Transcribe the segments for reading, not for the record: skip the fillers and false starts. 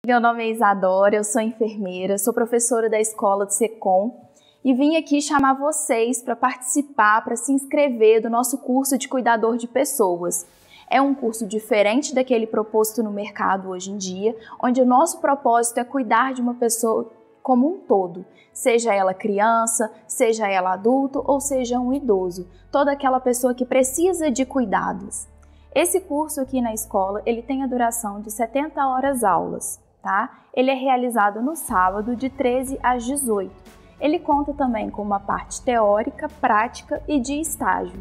Meu nome é Isadora, eu sou enfermeira, sou professora da escola do SECOM e vim aqui chamar vocês para participar, para se inscrever do nosso curso de cuidador de pessoas. É um curso diferente daquele proposto no mercado hoje em dia, onde o nosso propósito é cuidar de uma pessoa como um todo, seja ela criança, seja ela adulto ou seja um idoso, toda aquela pessoa que precisa de cuidados. Esse curso aqui na escola, ele tem a duração de 70 horas aulas, tá? Ele é realizado no sábado de 13 às 18. Ele conta também com uma parte teórica, prática e de estágio.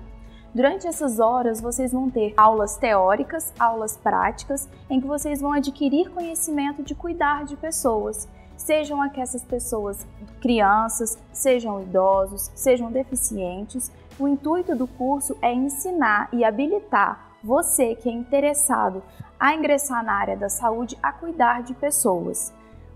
Durante essas horas, vocês vão ter aulas teóricas, aulas práticas, em que vocês vão adquirir conhecimento de cuidar de pessoas, sejam essas pessoas crianças, sejam idosos, sejam deficientes. O intuito do curso é ensinar e habilitar você que é interessado a ingressar na área da saúde a cuidar de pessoas.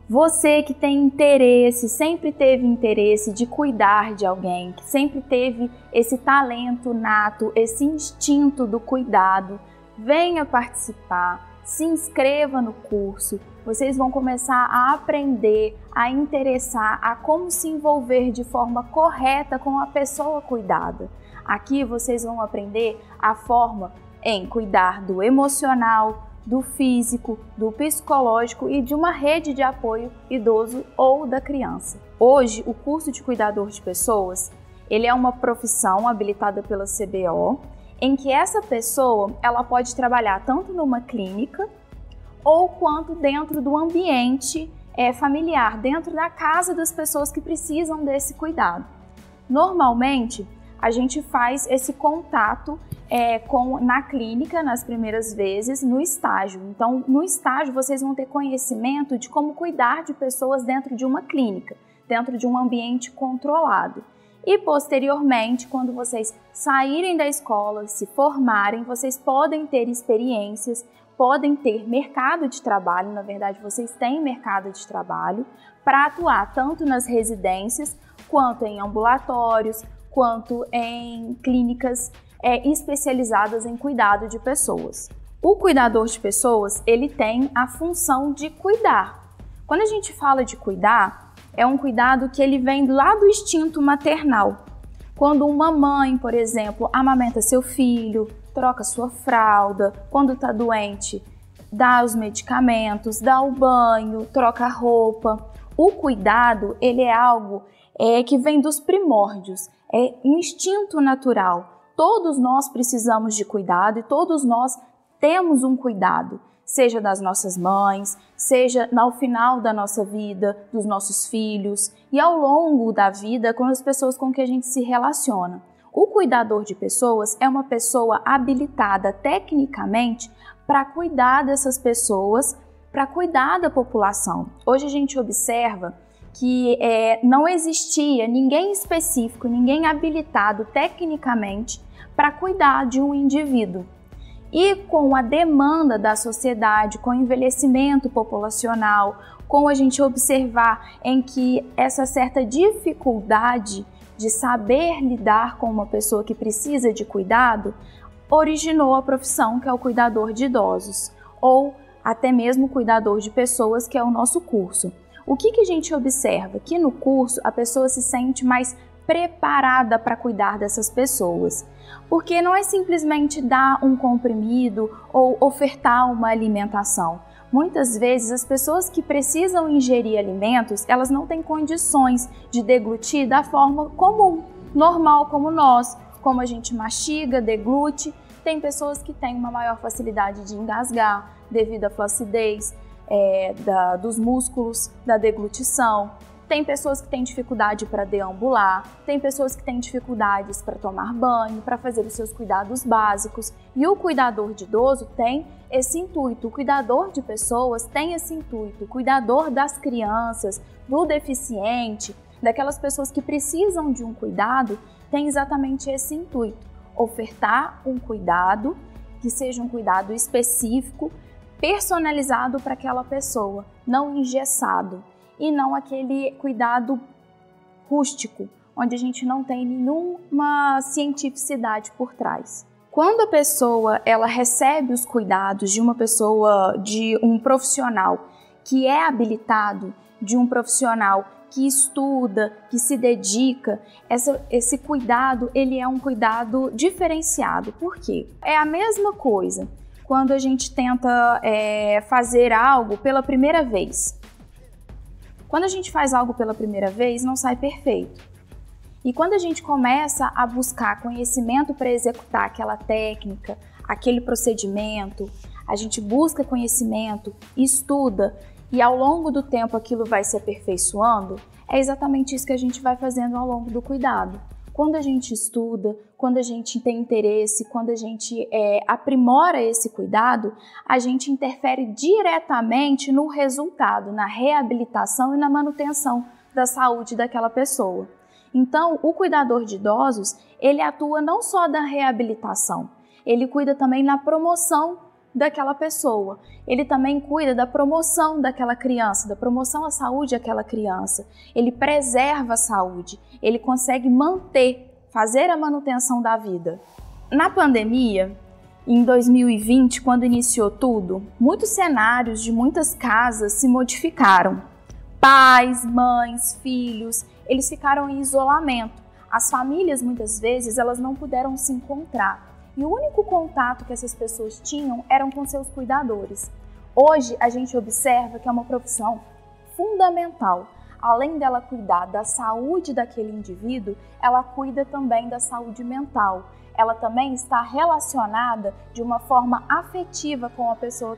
Você que tem interesse, sempre teve interesse de cuidar de alguém, que sempre teve esse talento nato, esse instinto do cuidado, venha participar, se inscreva no curso. Vocês vão começar a aprender, a interessar, a como se envolver de forma correta com a pessoa cuidada. Aqui vocês vão aprender a forma em cuidar do emocional, do físico, do psicológico e de uma rede de apoio idoso ou da criança. Hoje, o curso de cuidador de pessoas, ele é uma profissão habilitada pela CBO, em que essa pessoa ela pode trabalhar tanto numa clínica ou quanto dentro do ambiente familiar, dentro da casa das pessoas que precisam desse cuidado. Normalmente, a gente faz esse contato na clínica, nas primeiras vezes, no estágio. Então, no estágio, vocês vão ter conhecimento de como cuidar de pessoas dentro de uma clínica, dentro de um ambiente controlado. E, posteriormente, quando vocês saírem da escola, se formarem, vocês podem ter experiências, podem ter mercado de trabalho, na verdade, vocês têm mercado de trabalho para atuar tanto nas residências, quanto em ambulatórios, quanto em clínicas especializadas em cuidado de pessoas. O cuidador de pessoas, ele tem a função de cuidar. Quando a gente fala de cuidar, é um cuidado que ele vem lá do instinto maternal. Quando uma mãe, por exemplo, amamenta seu filho, troca sua fralda, quando está doente, dá os medicamentos, dá o banho, troca a roupa. O cuidado, ele é algo que vem dos primórdios, é instinto natural. Todos nós precisamos de cuidado e todos nós temos um cuidado, seja das nossas mães, seja no final da nossa vida, dos nossos filhos e ao longo da vida com as pessoas com que a gente se relaciona. O cuidador de pessoas é uma pessoa habilitada tecnicamente para cuidar dessas pessoas, para cuidar da população. Hoje a gente observa que não existia ninguém específico, ninguém habilitado tecnicamente para cuidar de um indivíduo. E com a demanda da sociedade, com o envelhecimento populacional, com a gente observar em que essa certa dificuldade de saber lidar com uma pessoa que precisa de cuidado, originou a profissão que é o cuidador de idosos, ou até mesmo cuidador de pessoas, que é o nosso curso. O que a gente observa? Que no curso a pessoa se sente mais preparada para cuidar dessas pessoas, porque não é simplesmente dar um comprimido ou ofertar uma alimentação. Muitas vezes as pessoas que precisam ingerir alimentos, elas não têm condições de deglutir da forma comum, normal como nós, como a gente mastiga, deglute. Tem pessoas que têm uma maior facilidade de engasgar devido à flacidez dos músculos da deglutição. Tem pessoas que têm dificuldade para deambular, tem pessoas que têm dificuldades para tomar banho, para fazer os seus cuidados básicos. E o cuidador de idoso tem esse intuito, o cuidador de pessoas tem esse intuito, o cuidador das crianças, do deficiente, daquelas pessoas que precisam de um cuidado, tem exatamente esse intuito, ofertar um cuidado que seja um cuidado específico, personalizado para aquela pessoa, não engessado. E não aquele cuidado rústico, onde a gente não tem nenhuma cientificidade por trás. Quando a pessoa ela recebe os cuidados de uma pessoa, de um profissional que é habilitado, de um profissional que estuda, que se dedica, esse cuidado, ele é um cuidado diferenciado. Por quê? É a mesma coisa quando a gente tenta fazer algo pela primeira vez. Quando a gente faz algo pela primeira vez, não sai perfeito. E quando a gente começa a buscar conhecimento para executar aquela técnica, aquele procedimento, a gente busca conhecimento, estuda, e ao longo do tempo aquilo vai se aperfeiçoando, é exatamente isso que a gente vai fazendo ao longo do cuidado. Quando a gente estuda, quando a gente tem interesse, quando a gente aprimora esse cuidado, a gente interfere diretamente no resultado, na reabilitação e na manutenção da saúde daquela pessoa. Então, o cuidador de idosos, ele atua não só na reabilitação, ele cuida também na promoção daquela pessoa. Ele também cuida da promoção daquela criança, da promoção à saúde daquela criança. Ele preserva a saúde, ele consegue fazer a manutenção da vida. Na pandemia, em 2020, quando iniciou tudo, muitos cenários de muitas casas se modificaram. Pais, mães, filhos, eles ficaram em isolamento. As famílias, muitas vezes, elas não puderam se encontrar. E o único contato que essas pessoas tinham eram com seus cuidadores. Hoje, a gente observa que é uma profissão fundamental. Além dela cuidar da saúde daquele indivíduo, ela cuida também da saúde mental. Ela também está relacionada de uma forma afetiva com a pessoa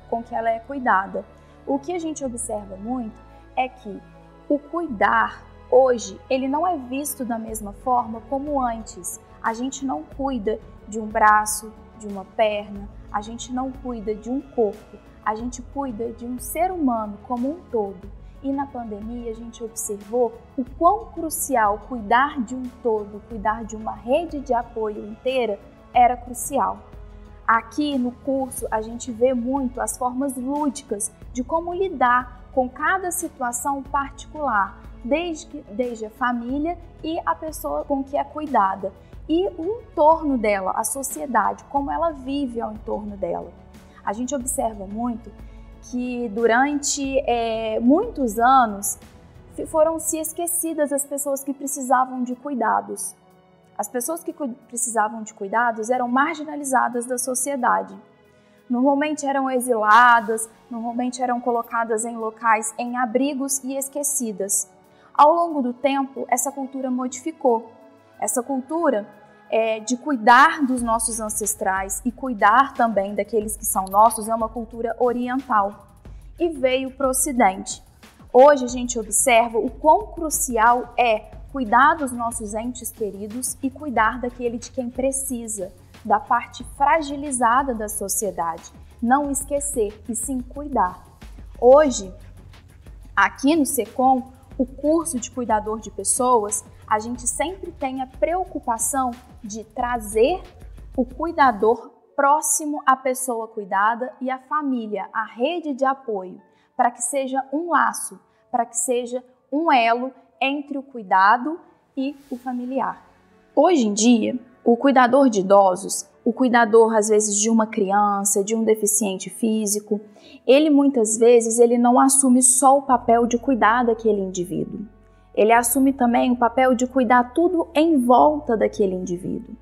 com que ela é cuidada. O que a gente observa muito é que o cuidar, hoje, ele não é visto da mesma forma como antes. A gente não cuida de um braço, de uma perna, a gente não cuida de um corpo, a gente cuida de um ser humano como um todo. E na pandemia a gente observou o quão crucial cuidar de um todo, cuidar de uma rede de apoio inteira era crucial. Aqui no curso a gente vê muito as formas lúdicas de como lidar com cada situação particular, desde a família e a pessoa com que é cuidada. E o entorno dela, a sociedade, como ela vive ao entorno dela. A gente observa muito que durante muitos anos foram se esquecidas as pessoas que precisavam de cuidados. As pessoas que precisavam de cuidados eram marginalizadas da sociedade. Normalmente eram exiladas, normalmente eram colocadas em locais, em abrigos e esquecidas. Ao longo do tempo, essa cultura modificou. Essa cultura de cuidar dos nossos ancestrais e cuidar também daqueles que são nossos é uma cultura oriental e veio para o Ocidente. Hoje a gente observa o quão crucial é cuidar dos nossos entes queridos e cuidar daquele de quem precisa, da parte fragilizada da sociedade. Não esquecer e sim cuidar. Hoje, aqui no SECOM, o curso de cuidador de pessoas, a gente sempre tem a preocupação de trazer o cuidador próximo à pessoa cuidada e à família, à rede de apoio, para que seja um laço, para que seja um elo entre o cuidado e o familiar. Hoje em dia, o cuidador de idosos, o cuidador às vezes de uma criança, de um deficiente físico, ele muitas vezes não assume só o papel de cuidar daquele indivíduo. Ele assume também o papel de cuidar tudo em volta daquele indivíduo.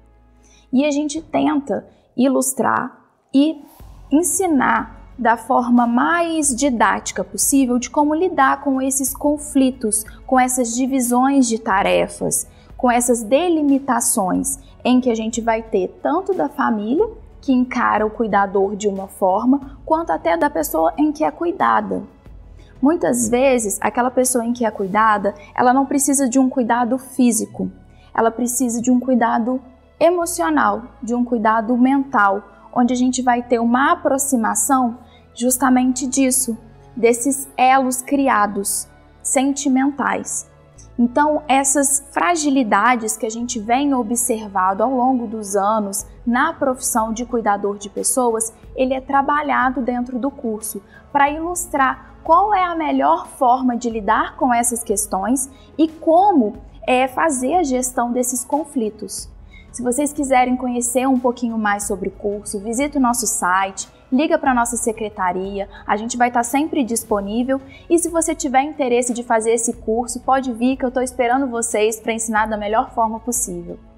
E a gente tenta ilustrar e ensinar da forma mais didática possível de como lidar com esses conflitos, com essas divisões de tarefas, com essas delimitações em que a gente vai ter tanto da família, que encara o cuidador de uma forma, quanto até da pessoa em que é cuidada. Muitas vezes, aquela pessoa em que é cuidada, ela não precisa de um cuidado físico, ela precisa de um cuidado emocional, de um cuidado mental, onde a gente vai ter uma aproximação justamente disso, desses elos criados, sentimentais. Então, essas fragilidades que a gente vem observado ao longo dos anos na profissão de cuidador de pessoas, ele é trabalhado dentro do curso para ilustrar qual é a melhor forma de lidar com essas questões e como fazer a gestão desses conflitos. Se vocês quiserem conhecer um pouquinho mais sobre o curso, visite o nosso site liga para a nossa secretaria, a gente vai estar sempre disponível e se você tiver interesse de fazer esse curso, pode vir que eu estou esperando vocês para ensinar da melhor forma possível.